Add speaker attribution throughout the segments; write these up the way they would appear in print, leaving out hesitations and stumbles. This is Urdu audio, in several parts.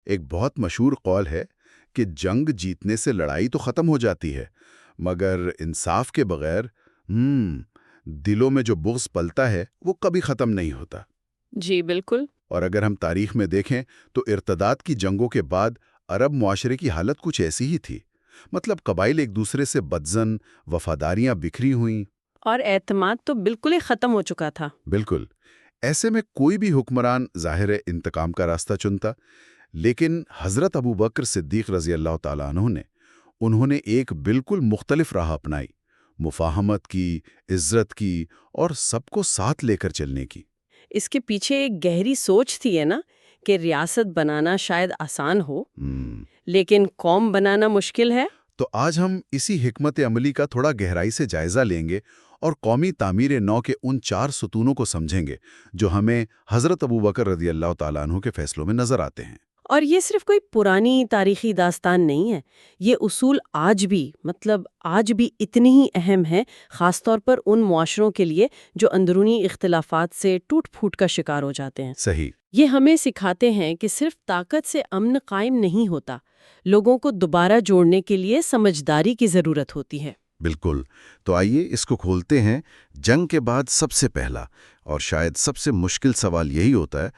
Speaker 1: ایک بہت مشہور قول ہے کہ جنگ جیتنے سے لڑائی تو ختم ہو جاتی ہے، مگر انصاف کے بغیر دلوں میں جو بغض پلتا ہے وہ کبھی ختم نہیں ہوتا۔
Speaker 2: جی بالکل۔
Speaker 1: اور اگر ہم تاریخ میں دیکھیں تو ارتداد کی جنگوں کے بعد عرب معاشرے کی حالت کچھ ایسی ہی تھی، مطلب قبائل ایک دوسرے سے بدزن، وفاداریاں بکھری ہوئیں۔
Speaker 2: اور اعتماد تو بالکل ہی ختم ہو چکا تھا۔
Speaker 1: بالکل۔ ایسے میں کوئی بھی حکمران ظاہر انتقام کا راستہ چنتا، لیکن حضرت ابوبکر صدیق رضی اللہ تعالیٰ عنہ انہوں نے ایک بالکل مختلف راہ اپنائی، مفاہمت کی، عزت کی اور سب کو ساتھ لے کر چلنے کی۔
Speaker 2: اس کے پیچھے ایک گہری سوچ تھی ہے نا، کہ ریاست بنانا شاید آسان ہو لیکن قوم بنانا مشکل ہے۔
Speaker 1: تو آج ہم اسی حکمت عملی کا تھوڑا گہرائی سے جائزہ لیں گے اور قومی تعمیر نو کے ان 4 ستونوں کو سمجھیں گے جو ہمیں حضرت ابوبکر رضی اللہ تعالیٰ عنہ کے فیصلوں میں نظر آتے ہیں۔
Speaker 2: اور یہ صرف کوئی پرانی تاریخی داستان نہیں ہے، یہ اصول آج بھی اتنی ہی اہم ہیں، خاص طور پر ان معاشروں کے لیے جو اندرونی اختلافات سے ٹوٹ پھوٹ کا شکار ہو جاتے ہیں۔
Speaker 1: صحیح۔
Speaker 2: یہ ہمیں سکھاتے ہیں کہ صرف طاقت سے امن قائم نہیں ہوتا، لوگوں کو دوبارہ جوڑنے کے لیے سمجھداری کی ضرورت ہوتی ہے۔
Speaker 1: بالکل۔ تو آئیے اس کو کھولتے ہیں۔ جنگ کے بعد سب سے پہلا اور شاید سب سے مشکل سوال یہی ہوتا ہے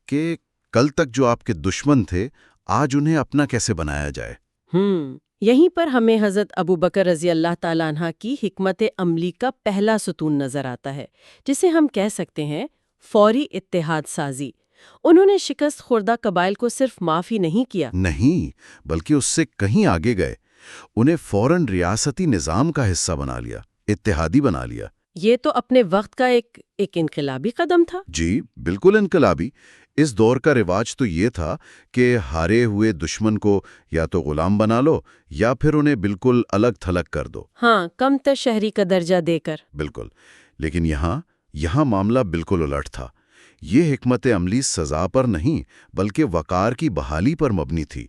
Speaker 1: کہ کل تک جو آپ کے دشمن تھے، آج انہیں اپنا کیسے بنایا جائے؟
Speaker 2: یہیں پر ہمیں حضرت ابوبکر رضی اللہ تعالیٰ عنہ کی حکمت عملی کا پہلا ستون نظر آتا ہے، جسے ہم کہہ سکتے ہیں فوری اتحاد سازی۔ انہوں نے شکست خوردہ قبائل کو صرف معاف ہی نہیں کیا،
Speaker 1: نہیں، بلکہ اس سے کہیں آگے گئے، انہیں فوراً ریاستی نظام کا حصہ بنا لیا، اتحادی بنا لیا۔
Speaker 2: یہ تو اپنے وقت کا ایک انقلابی قدم تھا۔
Speaker 1: جی بالکل انقلابی۔ اس دور کا رواج تو یہ تھا کہ ہارے ہوئے دشمن کو یا تو غلام بنا لو یا پھر انہیں بالکل الگ تھلگ کر دو۔
Speaker 2: ہاں، کم تر شہری کا درجہ دے کر۔
Speaker 1: بالکل۔ لیکن یہاں معاملہ بالکل الٹ تھا۔ یہ حکمت عملی سزا پر نہیں بلکہ وقار کی بحالی پر مبنی تھی۔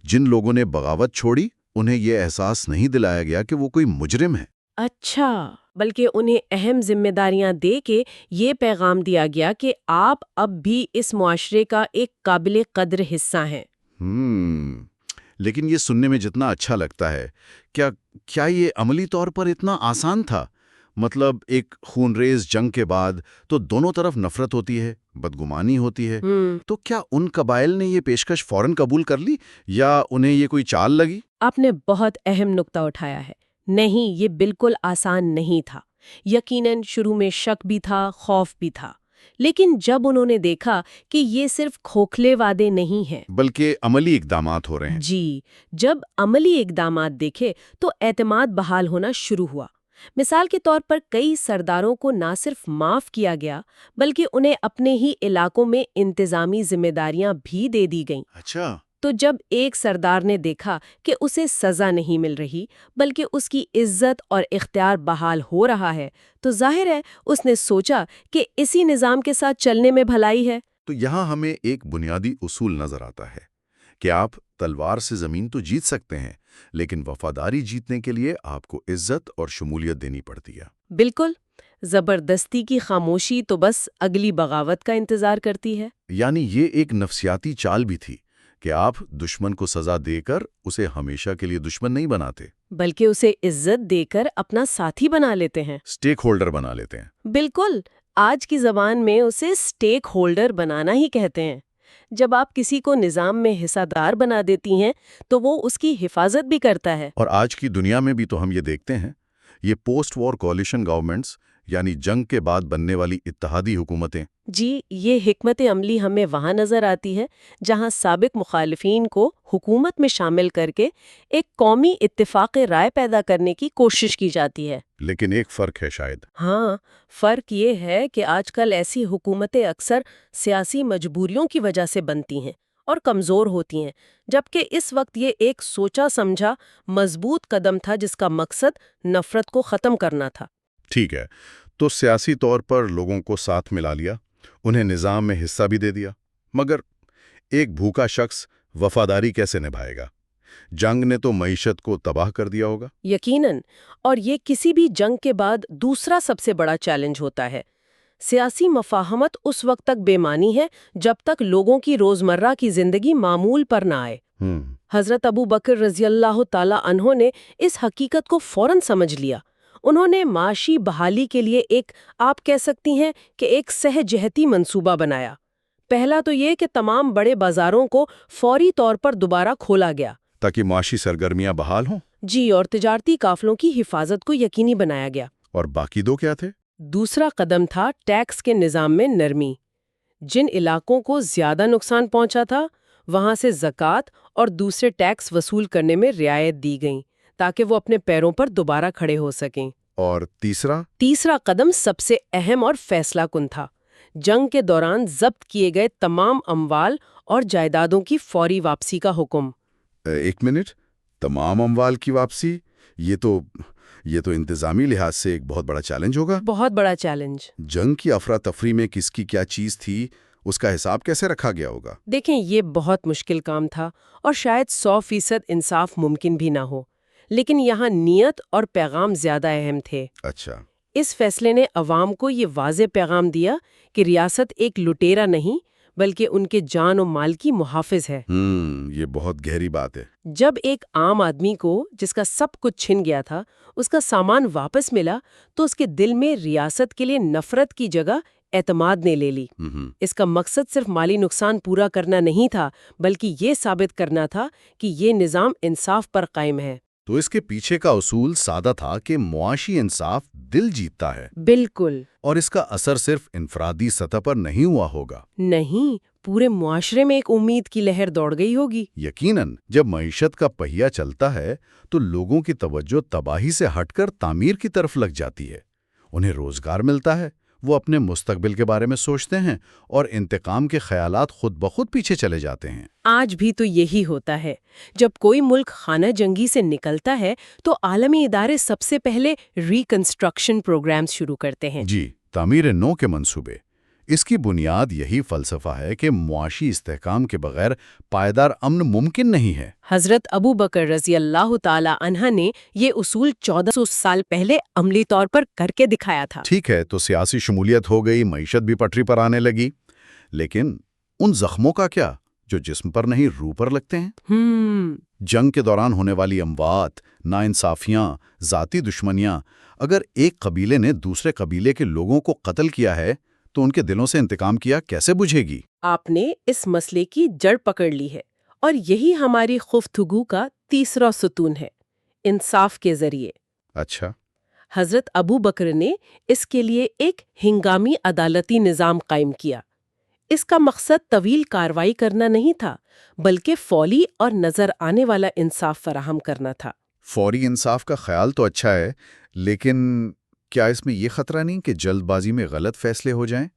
Speaker 1: جن لوگوں نے بغاوت چھوڑی انہیں یہ احساس نہیں دلایا گیا کہ وہ کوئی مجرم ہے۔
Speaker 2: اچھا، بلکہ انہیں اہم ذمہ داریاں دے کے یہ پیغام دیا گیا کہ آپ اب بھی اس معاشرے کا ایک قابل قدر حصہ ہیں۔
Speaker 1: لیکن یہ سننے میں جتنا اچھا لگتا ہے، کیا یہ عملی طور پر اتنا آسان تھا؟ مطلب ایک خونریز جنگ کے بعد تو دونوں طرف نفرت ہوتی ہے، بدگمانی ہوتی ہے، تو کیا ان قبائل نے یہ پیشکش فوراً قبول کر لی یا انہیں یہ کوئی چال لگی؟
Speaker 2: آپ نے بہت اہم نقطہ اٹھایا ہے۔ نہیں، یہ بالکل آسان نہیں تھا۔ یقیناً شروع میں شک بھی تھا، خوف بھی تھا، لیکن جب انہوں نے دیکھا کہ یہ صرف کھوکھلے وعدے نہیں ہیں
Speaker 1: بلکہ عملی اقدامات ہو رہے ہیں،
Speaker 2: جب عملی اقدامات دیکھے تو اعتماد بحال ہونا شروع ہوا۔ مثال کے طور پر کئی سرداروں کو نہ صرف معاف کیا گیا بلکہ انہیں اپنے ہی علاقوں میں انتظامی ذمہ داریاں بھی دے دی گئیں۔
Speaker 1: اچھا۔
Speaker 2: تو جب ایک سردار نے دیکھا کہ اسے سزا نہیں مل رہی بلکہ اس کی عزت اور اختیار بحال ہو رہا ہے تو ظاہر ہے اس نے سوچا کہ اسی نظام کے ساتھ چلنے میں بھلائی ہے۔
Speaker 1: تو یہاں ہمیں ایک بنیادی اصول نظر آتا ہے کہ آپ تلوار سے زمین تو جیت سکتے ہیں، لیکن وفاداری جیتنے کے لیے آپ کو عزت اور شمولیت دینی پڑتی ہے۔
Speaker 2: بالکل، زبردستی کی خاموشی تو بس اگلی بغاوت کا انتظار کرتی ہے۔
Speaker 1: یعنی یہ ایک نفسیاتی چال بھی تھی کہ آپ دشمن کو سزا دے کر اسے ہمیشہ کے لیے دشمن نہیں بناتے
Speaker 2: بلکہ اسے عزت دے کر اپنا ساتھی بنا لیتے ہیں،
Speaker 1: اسٹیک ہولڈر بنا لیتے ہیں۔
Speaker 2: بالکل، آج کی زبان میں اسے اسٹیک ہولڈر بنانا ہی کہتے ہیں۔ جب آپ کسی کو نظام میں حصہ دار بنا دیتی ہیں تو وہ اس کی حفاظت بھی کرتا ہے۔
Speaker 1: اور آج کی دنیا میں بھی تو ہم یہ دیکھتے ہیں، یہ پوسٹ وار کولیشن گورنمنٹس یعنی جنگ کے بعد بننے والی اتحادی حکومتیں۔
Speaker 2: جی، یہ حکمت عملی ہمیں وہاں نظر آتی ہے جہاں سابق مخالفین کو حکومت میں شامل کر کے ایک قومی اتفاق رائے پیدا کرنے کی کوشش کی جاتی ہے۔
Speaker 1: لیکن ایک فرق ہے شاید۔
Speaker 2: ہاں، فرق یہ ہے کہ آج کل ایسی حکومتیں اکثر سیاسی مجبوریوں کی وجہ سے بنتی ہیں اور کمزور ہوتی ہیں، جبکہ اس وقت یہ ایک سوچا سمجھا مضبوط قدم تھا جس کا مقصد نفرت کو ختم کرنا تھا۔
Speaker 1: ٹھیک ہے، تو سیاسی طور پر لوگوں کو ساتھ ملا لیا، انہیں نظام میں حصہ بھی دے دیا، مگر ایک بھوکا شخص وفاداری کیسے نبھائے گا؟ جنگ نے تو معیشت کو تباہ کر دیا ہوگا۔
Speaker 2: یقیناً، اور یہ کسی بھی جنگ کے بعد دوسرا سب سے بڑا چیلنج ہوتا ہے۔ سیاسی مفاہمت اس وقت تک بے معنی ہے جب تک لوگوں کی روزمرہ کی زندگی معمول پر نہ آئے۔ حضرت ابو بکر رضی اللہ تعالی عنہ نے اس حقیقت کو فوراً سمجھ لیا۔ انہوں نے معاشی بحالی کے لیے آپ کہہ سکتی ہیں کہ ایک سہ جہتی منصوبہ بنایا۔ پہلا تو یہ کہ تمام بڑے بازاروں کو فوری طور پر دوبارہ کھولا گیا
Speaker 1: تاکہ معاشی سرگرمیاں بحال ہوں۔
Speaker 2: جی، اور تجارتی قافلوں کی حفاظت کو یقینی بنایا گیا۔
Speaker 1: اور باقی دو کیا تھے؟
Speaker 2: دوسرا قدم تھا ٹیکس کے نظام میں نرمی۔ جن علاقوں کو زیادہ نقصان پہنچا تھا وہاں سے زکوٰۃ اور دوسرے ٹیکس وصول کرنے میں رعایت دی گئی تاکہ وہ اپنے پیروں پر دوبارہ کھڑے ہو سکیں۔
Speaker 1: اور
Speaker 2: تیسرا قدم سب سے اہم اور فیصلہ کن تھا۔ جنگ کے دوران ضبط کیے گئے تمام اموال اور جائیدادوں کی فوری واپسی کا حکم۔
Speaker 1: ایک منٹ، تمام اموال کی واپسی؟ یہ تو انتظامی لحاظ سے ایک بہت بڑا چیلنج ہوگا۔
Speaker 2: بہت بڑا چیلنج۔
Speaker 1: جنگ کی افراتفری میں کس کی کیا چیز تھی، اس کا حساب کیسے رکھا گیا ہوگا؟
Speaker 2: دیکھیں، یہ بہت مشکل کام تھا اور شاید 100% انصاف ممکن بھی نہ ہو، لیکن یہاں نیت اور پیغام زیادہ اہم تھے۔
Speaker 1: اچھا۔
Speaker 2: اس فیصلے نے عوام کو یہ واضح پیغام دیا کہ ریاست ایک لٹیرا نہیں بلکہ ان کے جان و مال کی محافظ ہے۔
Speaker 1: یہ بہت گہری بات ہے۔
Speaker 2: جب ایک عام آدمی کو جس کا سب کچھ چھن گیا تھا اس کا سامان واپس ملا تو اس کے دل میں ریاست کے لیے نفرت کی جگہ اعتماد نے لے لی۔ اس کا مقصد صرف مالی نقصان پورا کرنا نہیں تھا بلکہ یہ ثابت کرنا تھا کہ یہ نظام انصاف پر قائم ہے۔
Speaker 1: تو اس کے پیچھے کا اصول سادہ تھا کہ معاشی انصاف دل جیتتا ہے۔
Speaker 2: بالکل۔
Speaker 1: اور اس کا اثر صرف انفرادی سطح پر نہیں ہوا ہوگا۔
Speaker 2: نہیں، پورے معاشرے میں ایک امید کی لہر دوڑ گئی ہوگی۔
Speaker 1: یقیناً، جب معیشت کا پہیہ چلتا ہے تو لوگوں کی توجہ تباہی سے ہٹ کر تعمیر کی طرف لگ جاتی ہے۔ انہیں روزگار ملتا ہے، وہ اپنے مستقبل کے بارے میں سوچتے ہیں اور انتقام کے خیالات خود بخود پیچھے چلے جاتے ہیں۔
Speaker 2: آج بھی تو یہی ہوتا ہے۔ جب کوئی ملک خانہ جنگی سے نکلتا ہے تو عالمی ادارے سب سے پہلے ریکنسٹرکشن پروگرامز شروع کرتے ہیں۔
Speaker 1: جی، تعمیر نو کے منصوبے۔ اس کی بنیاد یہی فلسفہ ہے کہ معاشی استحکام کے بغیر پائیدار امن ممکن نہیں ہے۔
Speaker 2: حضرت ابو بکر رضی اللہ تعالی عنہ نے یہ اصول 1400 سال پہلے عملی طور پر کر کے دکھایا تھا۔
Speaker 1: ٹھیک ہے، تو سیاسی شمولیت ہو گئی، معیشت بھی پٹری پر آنے لگی، لیکن ان زخموں کا کیا جو جسم پر نہیں روح پر لگتے ہیں؟ جنگ کے دوران ہونے والی اموات، ناانصافیاں، ذاتی دشمنیاں۔ اگر ایک قبیلے نے دوسرے قبیلے کے لوگوں کو قتل کیا ہے تو ان کے دلوں سے انتقام کیا کیسے بجھے گی؟
Speaker 2: آپ نے اس مسئلے کی جڑ پکڑ لی ہے، اور یہی ہماری گفتگو کا تیسرا ستون ہے، انصاف کے ذریعے۔
Speaker 1: اچھا۔
Speaker 2: حضرت ابو بکر نے اس کے لیے ایک ہنگامی عدالتی نظام قائم کیا۔ اس کا مقصد طویل کارروائی کرنا نہیں تھا بلکہ فوری اور نظر آنے والا انصاف فراہم کرنا تھا۔
Speaker 1: فوری انصاف کا خیال تو اچھا ہے، لیکن کیا اس میں یہ خطرہ نہیں کہ جلد بازی میں غلط فیصلے ہو جائیں؟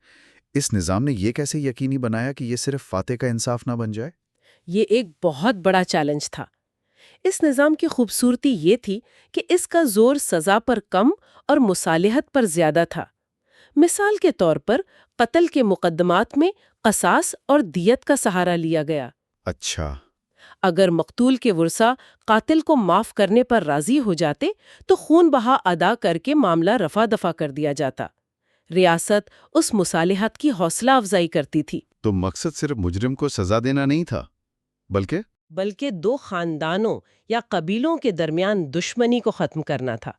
Speaker 1: اس نظام نے یہ کیسے یقینی بنایا کہ یہ صرف فاتح کا انصاف نہ بن جائے؟
Speaker 2: یہ ایک بہت بڑا چیلنج تھا۔ اس نظام کی خوبصورتی یہ تھی کہ اس کا زور سزا پر کم اور مصالحت پر زیادہ تھا۔ مثال کے طور پر قتل کے مقدمات میں قصاص اور دیت کا سہارا لیا گیا۔
Speaker 1: اچھا۔
Speaker 2: اگر مقتول کے ورثاء قاتل کو معاف کرنے پر راضی ہو جاتے تو خون بہا ادا کر کے معاملہ رفع دفع کر دیا جاتا۔ ریاست اس مصالحت کی حوصلہ افزائی کرتی تھی۔
Speaker 1: تو مقصد صرف مجرم کو سزا دینا نہیں تھا، بلکہ
Speaker 2: دو خاندانوں یا قبیلوں کے درمیان دشمنی کو ختم کرنا تھا۔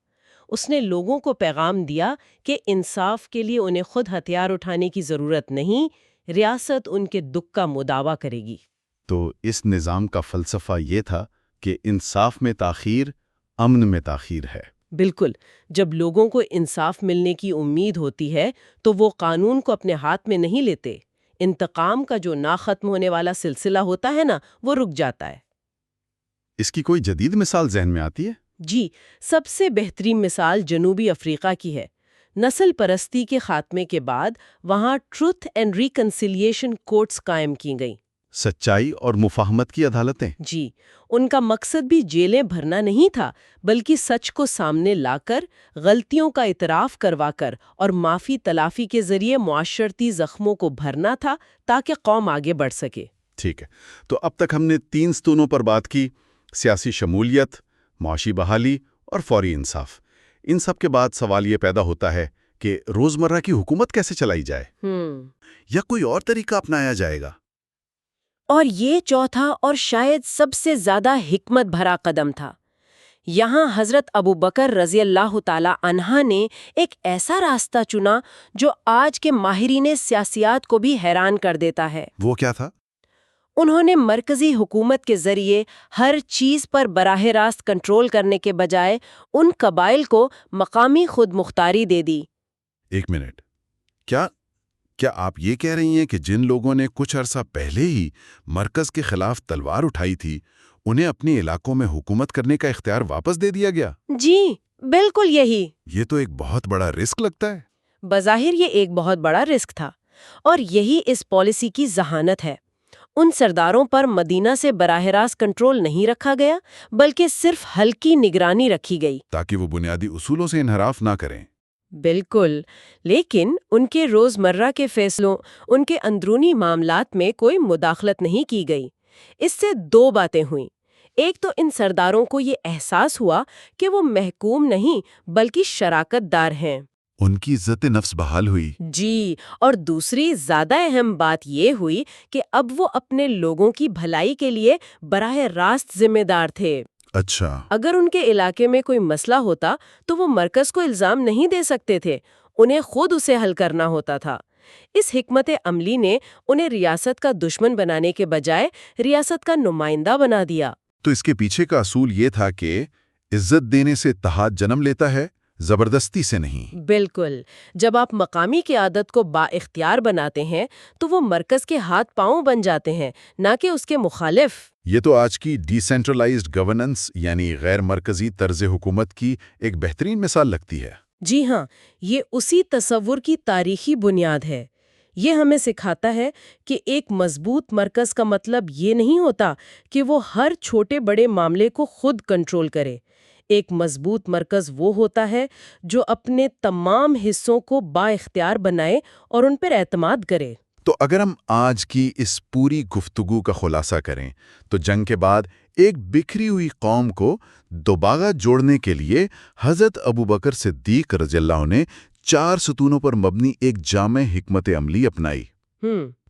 Speaker 2: اس نے لوگوں کو پیغام دیا کہ انصاف کے لیے انہیں خود ہتھیار اٹھانے کی ضرورت نہیں، ریاست ان کے دکھ کا مداوع کرے گی۔
Speaker 1: تو اس نظام کا فلسفہ یہ تھا کہ انصاف میں تاخیر امن میں تاخیر ہے۔
Speaker 2: بالکل، جب لوگوں کو انصاف ملنے کی امید ہوتی ہے تو وہ قانون کو اپنے ہاتھ میں نہیں لیتے۔ انتقام کا جو نہ ختم ہونے والا سلسلہ ہوتا ہے نا، وہ رک جاتا ہے۔
Speaker 1: اس کی کوئی جدید مثال ذہن میں آتی ہے؟
Speaker 2: جی، سب سے بہترین مثال جنوبی افریقہ کی ہے۔ نسل پرستی کے خاتمے کے بعد وہاں ٹروتھ اینڈ ریکنسیلیشن کورٹس قائم کی گئیں۔
Speaker 1: سچائی اور مفاہمت کی عدالتیں۔
Speaker 2: جی، ان کا مقصد بھی جیلیں بھرنا نہیں تھا بلکہ سچ کو سامنے لا کر، غلطیوں کا اعتراف کروا کر اور معافی تلافی کے ذریعے معاشرتی زخموں کو بھرنا تھا تاکہ قوم آگے بڑھ سکے۔
Speaker 1: ٹھیک ہے، تو اب تک ہم نے 3 ستونوں پر بات کی: سیاسی شمولیت، معاشی بحالی اور فوری انصاف۔ ان سب کے بعد سوال یہ پیدا ہوتا ہے کہ روزمرہ کی حکومت کیسے چلائی جائے، یا کوئی اور طریقہ اپنایا جائے گا؟
Speaker 2: اور یہ چوتھا اور شاید سب سے زیادہ حکمت بھرا قدم تھا۔ یہاں حضرت ابوبکر رضی اللہ تعالی عنہ نے ایک ایسا راستہ چنا جو آج کے ماہرین سیاسیات کو بھی حیران کر دیتا ہے۔
Speaker 1: وہ کیا تھا؟
Speaker 2: انہوں نے مرکزی حکومت کے ذریعے ہر چیز پر براہ راست کنٹرول کرنے کے بجائے ان قبائل کو مقامی خود مختاری دے دی۔
Speaker 1: ایک منٹ، کیا آپ یہ کہہ رہی ہیں کہ جن لوگوں نے کچھ عرصہ پہلے ہی مرکز کے خلاف تلوار اٹھائی تھی، انہیں اپنے علاقوں میں حکومت کرنے کا اختیار واپس دے دیا گیا؟
Speaker 2: جی بالکل یہی۔
Speaker 1: یہ تو ایک بہت بڑا رسک لگتا ہے۔
Speaker 2: بظاہر یہ ایک بہت بڑا رسک تھا، اور یہی اس پالیسی کی ذہانت ہے۔ ان سرداروں پر مدینہ سے براہ راست کنٹرول نہیں رکھا گیا، بلکہ صرف ہلکی نگرانی رکھی گئی،
Speaker 1: تاکہ وہ بنیادی اصولوں سے انحراف نہ کریں۔
Speaker 2: بالکل، لیکن ان کے روزمرہ کے فیصلوں، ان کے اندرونی معاملات میں کوئی مداخلت نہیں کی گئی۔ اس سے دو باتیں ہوئیں۔ ایک تو ان سرداروں کو یہ احساس ہوا کہ وہ محکوم نہیں بلکہ شراکت دار ہیں۔
Speaker 1: ان کی عزت نفس بحال ہوئی۔
Speaker 2: جی، اور دوسری زیادہ اہم بات یہ ہوئی کہ اب وہ اپنے لوگوں کی بھلائی کے لیے براہ راست ذمہ دار تھے۔
Speaker 1: اچھا۔
Speaker 2: اگر ان کے علاقے میں کوئی مسئلہ ہوتا تو وہ مرکز کو الزام نہیں دے سکتے تھے، انہیں خود اسے حل کرنا ہوتا تھا۔ اس حکمت عملی نے انہیں ریاست کا دشمن بنانے کے بجائے ریاست کا نمائندہ بنا دیا۔
Speaker 1: تو اس کے پیچھے کا اصول یہ تھا کہ عزت دینے سے اتحاد جنم لیتا ہے، زبردستی سے نہیں۔
Speaker 2: بالکل، جب آپ مقامی قیادت کو با اختیار بناتے ہیں تو وہ مرکز کے ہاتھ پاؤں بن جاتے ہیں، نہ کہ اس کے مخالف۔
Speaker 1: یہ تو آج کی ڈی سینٹرلائزڈ گورننس یعنی غیر مرکزی طرز حکومت کی ایک بہترین مثال لگتی ہے۔
Speaker 2: جی ہاں، یہ اسی تصور کی تاریخی بنیاد ہے۔ یہ ہمیں سکھاتا ہے کہ ایک مضبوط مرکز کا مطلب یہ نہیں ہوتا کہ وہ ہر چھوٹے بڑے معاملے کو خود کنٹرول کرے۔ ایک مضبوط مرکز وہ ہوتا ہے جو اپنے تمام حصوں کو با اختیار بنائے اور ان پر اعتماد کرے۔
Speaker 1: تو اگر ہم آج کی اس پوری گفتگو کا خلاصہ کریں تو جنگ کے بعد ایک بکھری ہوئی قوم کو دوبارہ جوڑنے کے لیے حضرت ابوبکر صدیق رضی اللہ نے 4 ستونوں پر مبنی ایک جامع حکمت عملی اپنائی۔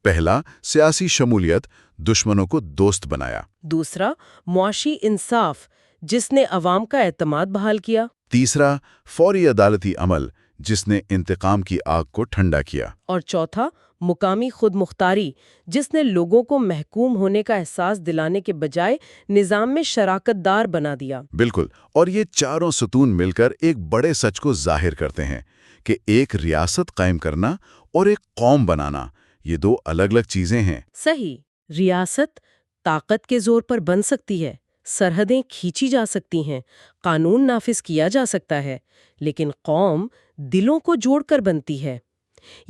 Speaker 1: پہلا، سیاسی شمولیت، دشمنوں کو دوست بنایا۔
Speaker 2: دوسرا، معاشی انصاف، جس نے عوام کا اعتماد بحال کیا۔
Speaker 1: تیسرا، فوری عدالتی عمل، جس نے انتقام کی آگ کو ٹھنڈا کیا۔
Speaker 2: اور چوتھا، مقامی خود مختاری، جس نے لوگوں کو محکوم ہونے کا احساس دلانے کے بجائے نظام میں شراکت دار بنا دیا۔
Speaker 1: بالکل، اور یہ چاروں ستون مل کر ایک بڑے سچ کو ظاہر کرتے ہیں کہ ایک ریاست قائم کرنا اور ایک قوم بنانا، یہ 2 الگ الگ چیزیں ہیں۔
Speaker 2: صحیح، ریاست طاقت کے زور پر بن سکتی ہے، سرحدیں کھینچی جا سکتی ہیں، قانون نافذ کیا جا سکتا ہے، لیکن قوم دلوں کو جوڑ کر بنتی ہے۔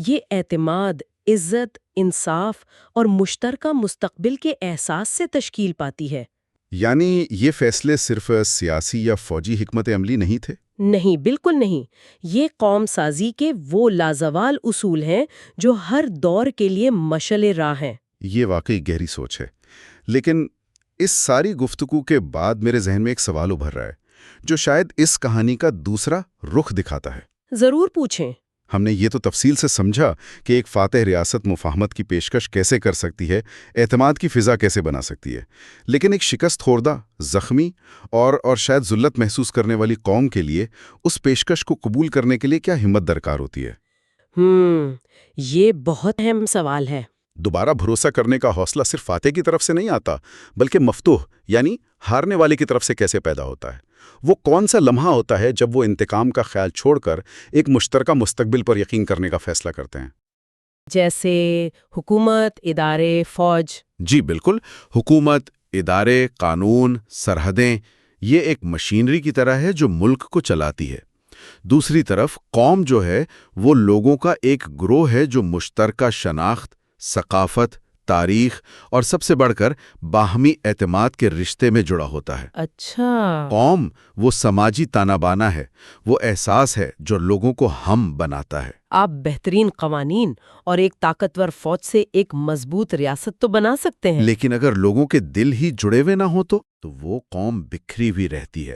Speaker 2: یہ اعتماد، عزت، انصاف اور مشترکہ مستقبل کے احساس سے تشکیل پاتی ہے۔
Speaker 1: یعنی یہ فیصلے صرف سیاسی یا فوجی حکمت عملی نہیں تھے؟
Speaker 2: نہیں، بالکل نہیں۔ یہ قوم سازی کے وہ لازوال اصول ہیں جو ہر دور کے لیے مشعل راہ ہیں۔
Speaker 1: یہ واقعی گہری سوچ ہے، لیکن اس ساری گفتگو کے بعد میرے ذہن میں ایک سوال ابھر رہا ہے جو شاید اس کہانی کا دوسرا رخ دکھاتا ہے۔
Speaker 2: ضرور پوچھیں۔
Speaker 1: ہم نے یہ تو تفصیل سے سمجھا کہ ایک فاتح ریاست مفاہمت کی پیشکش کیسے کر سکتی ہے، اعتماد کی فضا کیسے بنا سکتی ہے، لیکن ایک شکست خوردہ، زخمی اور شاید ذلت محسوس کرنے والی قوم کے لیے اس پیشکش کو قبول کرنے کے لیے کیا ہمت درکار ہوتی ہے؟
Speaker 2: یہ بہت اہم سوال ہے۔
Speaker 1: دوبارہ بھروسہ کرنے کا حوصلہ صرف فاتح کی طرف سے نہیں آتا، بلکہ مفتوح یعنی ہارنے والے کی طرف سے کیسے پیدا ہوتا ہے؟ وہ کون سا لمحہ ہوتا ہے جب وہ انتقام کا خیال چھوڑ کر ایک مشترکہ مستقبل پر یقین کرنے کا فیصلہ کرتے ہیں؟
Speaker 2: جیسے حکومت، ادارے، فوج۔
Speaker 1: جی بالکل، حکومت، ادارے، قانون، سرحدیں، یہ ایک مشینری کی طرح ہے جو ملک کو چلاتی ہے۔ دوسری طرف قوم جو ہے وہ لوگوں کا ایک گروہ ہے جو مشترکہ شناخت، ثقافت، تاریخ اور سب سے بڑھ کر باہمی اعتماد کے رشتے میں جڑا ہوتا ہے۔
Speaker 2: اچھا۔
Speaker 1: قوم وہ سماجی تانا بانا ہے، وہ احساس ہے جو لوگوں کو ہم بناتا ہے۔
Speaker 2: آپ بہترین قوانین اور ایک طاقتور فوج سے ایک مضبوط ریاست تو بنا سکتے ہیں،
Speaker 1: لیکن اگر لوگوں کے دل ہی جڑے ہوئے نہ ہوں تو وہ قوم بکھری ہوئی رہتی ہے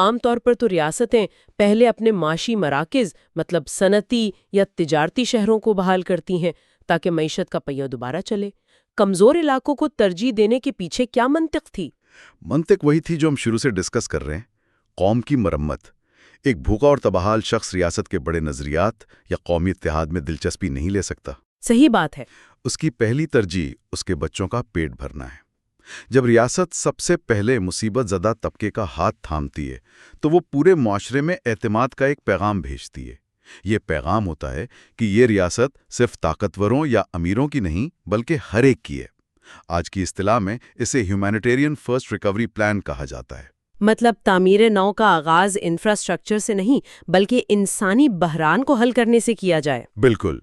Speaker 2: عام طور پر تو ریاستیں پہلے اپنے معاشی مراکز مطلب صنعتی یا تجارتی شہروں کو بحال کرتی ہیں تاکہ معیشت کا پہیہ دوبارہ چلے۔ کمزور علاقوں کو ترجیح دینے کے پیچھے کیا منطق تھی؟
Speaker 1: منطق وہی تھی جو ہم شروع سے ڈسکس کر رہے ہیں، قوم کی مرمت۔ ایک بھوکا اور تباہال شخص ریاست کے بڑے نظریات یا قومی اتحاد میں دلچسپی نہیں لے سکتا۔
Speaker 2: صحیح بات ہے۔
Speaker 1: اس کی پہلی ترجیح اس کے بچوں کا پیٹ بھرنا ہے۔ جب ریاست سب سے پہلے مصیبت زدہ طبقے کا ہاتھ تھامتی ہے تو وہ پورے معاشرے میں اعتماد کا ایک پیغام بھیجتی ہے۔ یہ پیغام ہوتا ہے کہ یہ ریاست صرف طاقتوروں یا امیروں کی نہیں بلکہ ہر ایک کی ہے۔ آج کی اصطلاح میں اسے ہیومینیٹیرین فرسٹ ریکوری پلان کہا جاتا ہے۔
Speaker 2: مطلب تعمیر نو کا آغاز انفراسٹرکچر سے نہیں بلکہ انسانی بحران کو حل کرنے سے کیا جائے۔
Speaker 1: بالکل۔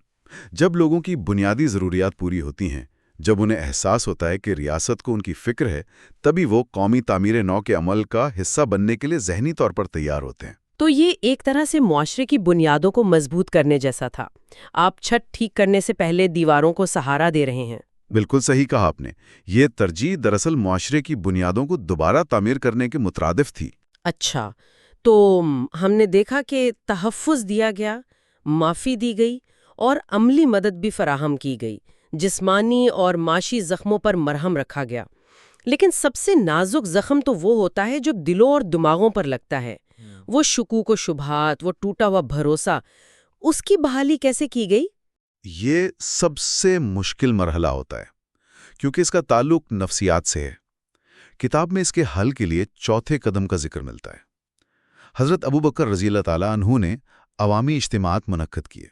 Speaker 1: جب لوگوں کی بنیادی ضروریات پوری ہوتی ہیں، جب انہیں احساس ہوتا ہے کہ ریاست کو ان کی فکر ہے، تبھی وہ قومی تعمیر نو کے عمل کا حصہ بننے کے لیے ذہنی طور پر تیار ہوتے ہیں۔
Speaker 2: تو یہ ایک طرح سے معاشرے کی بنیادوں کو مضبوط کرنے جیسا تھا۔ آپ چھت ٹھیک کرنے سے پہلے دیواروں کو سہارا دے رہے ہیں۔
Speaker 1: بالکل صحیح کہا آپ نے۔ یہ ترجیح دراصل معاشرے کی بنیادوں کو دوبارہ تعمیر کرنے کے مترادف تھی۔
Speaker 2: اچھا، تو ہم نے دیکھا کہ تحفظ دیا گیا، معافی دی گئی اور عملی مدد بھی فراہم کی گئی، جسمانی اور معاشی زخموں پر مرہم رکھا گیا۔ لیکن سب سے نازک زخم تو وہ ہوتا ہے جو دلوں اور دماغوں پر لگتا ہے، وہ شکوک و شبہات، وہ ٹوٹا ہوا بھروسہ۔ اس کی بحالی کیسے کی گئی؟
Speaker 1: یہ سب سے مشکل مرحلہ ہوتا ہے کیونکہ اس کا تعلق نفسیات سے ہے۔ کتاب میں اس کے حل کے لیے چوتھے قدم کا ذکر ملتا ہے۔ حضرت ابوبکر رضی اللہ تعالیٰ عنہ نے عوامی اجتماعات منعقد کیے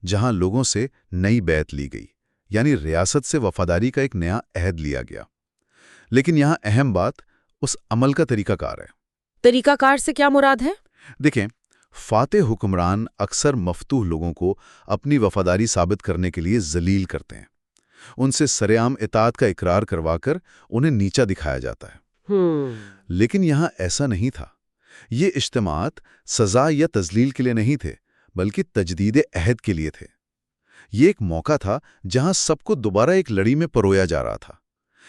Speaker 1: جہاں لوگوں سے نئی بیعت لی گئی، یعنی ریاست سے وفاداری کا ایک نیا عہد لیا گیا۔ لیکن یہاں اہم بات اس عمل کا طریقہ کار ہے۔
Speaker 2: طریقہ کار سے کیا مراد ہے؟
Speaker 1: دیکھیں، فاتح حکمران اکثر مفتوح لوگوں کو اپنی وفاداری ثابت کرنے کے لیے ذلیل کرتے ہیں۔ ان سے سرعام اطاعت کا اقرار کروا کر انہیں نیچا دکھایا جاتا ہے۔ لیکن یہاں ایسا نہیں تھا۔ یہ اجتماعات سزا یا تذلیل کے لیے نہیں تھے بلکہ تجدید عہد کے لیے تھے۔ یہ ایک موقع تھا جہاں سب کو دوبارہ ایک لڑی میں پرویا جا رہا تھا۔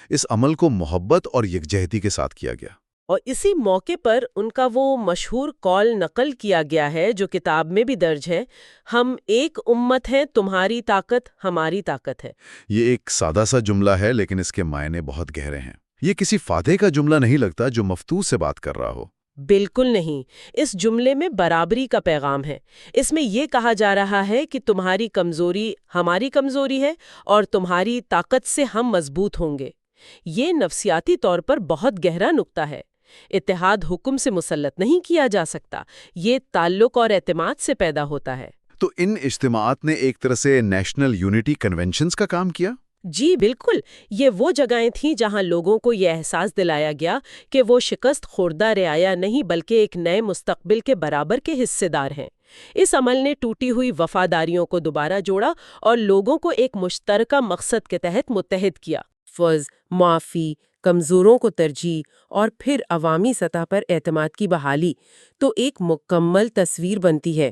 Speaker 1: اس عمل کو محبت اور یکجہتی کے ساتھ کیا گیا۔
Speaker 2: اور اسی موقع پر ان کا وہ مشہور قول نقل کیا گیا ہے جو کتاب میں بھی درج ہے، ہم ایک امت ہیں، تمہاری طاقت ہماری طاقت ہے۔
Speaker 1: یہ ایک سادہ سا جملہ ہے لیکن اس کے معنی بہت گہرے ہیں۔ یہ کسی فاتح کا جملہ نہیں لگتا جو مفتوح سے بات کر رہا ہو۔
Speaker 2: بالکل نہیں، اس جملے میں برابری کا پیغام ہے۔ اس میں یہ کہا جا رہا ہے کہ تمہاری کمزوری ہماری کمزوری ہے اور تمہاری طاقت سے ہم مضبوط ہوں گے۔ یہ نفسیاتی طور پر بہت گہرا نقطہ ہے۔ اتحاد حکم سے مسلط نہیں کیا جا سکتا، یہ تعلق اور اعتماد سے پیدا ہوتا ہے۔
Speaker 1: تو ان اجتماعات نے ایک طرح سے نیشنل یونٹی کنونشنز کا کام کیا؟
Speaker 2: جی بالکل، یہ وہ جگہیں تھیں جہاں لوگوں کو یہ احساس دلایا گیا کہ وہ شکست خوردہ رعایا نہیں بلکہ ایک نئے مستقبل کے برابر کے حصے دار ہیں۔ اس عمل نے ٹوٹی ہوئی وفاداریوں کو دوبارہ جوڑا اور لوگوں کو ایک مشترکہ مقصد کے تحت متحد کیا۔ فرض، معافی، کمزوروں کو ترجیح اور پھر عوامی سطح پر اعتماد کی بحالی، تو ایک مکمل تصویر بنتی ہے۔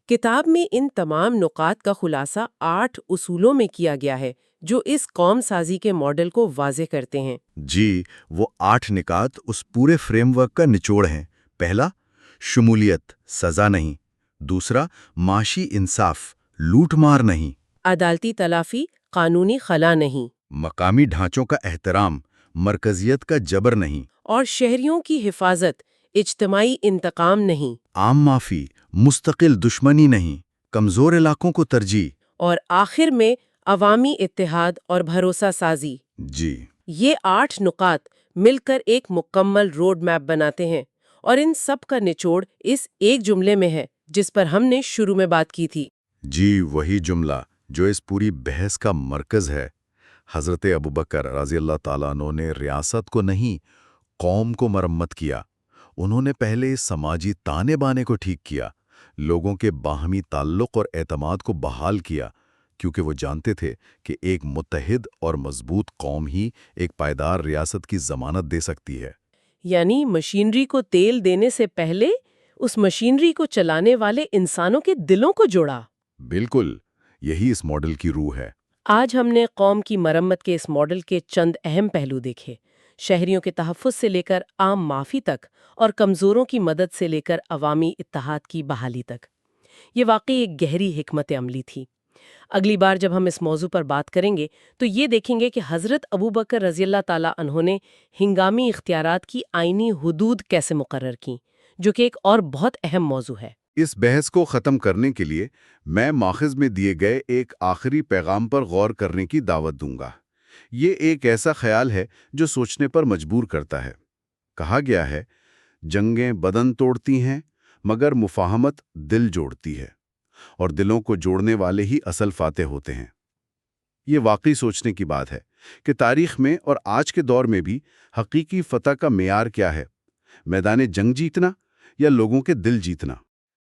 Speaker 2: کتاب میں ان تمام نکات کا خلاصہ 8 اصولوں میں کیا گیا ہے جو اس قوم سازی کے ماڈل کو واضح کرتے ہیں۔
Speaker 3: جی، وہ 8 نکات اس پورے فریم ورک کا نچوڑ ہیں۔ پہلا، شمولیت، سزا نہیں۔ دوسرا، معاشی انصاف، لوٹ مار نہیں۔
Speaker 2: عدالتی تلافی، قانونی خلا نہیں۔
Speaker 3: مقامی ڈھانچوں کا احترام، مرکزیت کا جبر نہیں۔
Speaker 2: اور شہریوں کی حفاظت، اجتماعی انتقام نہیں۔
Speaker 3: عام معافی، مستقل دشمنی نہیں۔ کمزور علاقوں کو ترجیح۔
Speaker 2: اور آخر میں عوامی اتحاد اور بھروسہ سازی۔
Speaker 3: جی،
Speaker 2: یہ 8 نکات مل کر ایک مکمل روڈ میپ بناتے ہیں، اور ان سب کا نچوڑ اس ایک جملے میں ہے جس پر ہم نے شروع میں بات کی تھی۔
Speaker 1: جی، وہی جملہ جو اس پوری بحث کا مرکز ہے۔ حضرت ابوبکر رضی اللہ تعالیٰ عنہ نے ریاست کو نہیں، قوم کو مرمت کیا۔ انہوں نے پہلے سماجی تانے بانے کو ٹھیک کیا، لوگوں کے باہمی تعلق اور اعتماد کو بحال کیا، کیونکہ وہ جانتے تھے کہ ایک متحد اور مضبوط قوم ہی ایک پائیدار ریاست کی ضمانت دے سکتی ہے۔
Speaker 2: یعنی مشینری کو تیل دینے سے پہلے اس مشینری کو چلانے والے انسانوں کے دلوں کو جوڑا۔
Speaker 1: بالکل، یہی اس ماڈل کی روح ہے۔
Speaker 2: آج ہم نے قوم کی مرمت کے اس ماڈل کے چند اہم پہلو دیکھے۔ شہریوں کے تحفظ سے لے کر عام معافی تک اور کمزوروں کی مدد سے لے کر عوامی اتحاد کی بحالی تک۔ یہ واقعی ایک گہری حکمت عملی تھی۔ اگلی بار جب ہم اس موضوع پر بات کریں گے تو یہ دیکھیں گے کہ حضرت ابوبکر رضی اللہ تعالیٰ عنہ نے ہنگامی اختیارات کی آئینی حدود کیسے مقرر کیں، جو کہ ایک اور بہت اہم موضوع ہے۔
Speaker 1: اس بحث کو ختم کرنے کے لیے میں ماخذ میں دیے گئے ایک آخری پیغام پر غور کرنے کی دعوت دوں گا۔ یہ ایک ایسا خیال ہے جو سوچنے پر مجبور کرتا ہے۔ کہا گیا ہے، جنگیں بدن توڑتی ہیں مگر مفاہمت دل جوڑتی ہے، اور دلوں کو جوڑنے والے ہی اصل فاتح ہوتے ہیں۔ یہ واقعی سوچنے کی بات ہے کہ تاریخ میں اور آج کے دور میں بھی حقیقی فتح کا معیار کیا ہے؟ میدان جنگ جیتنا یا لوگوں کے دل جیتنا؟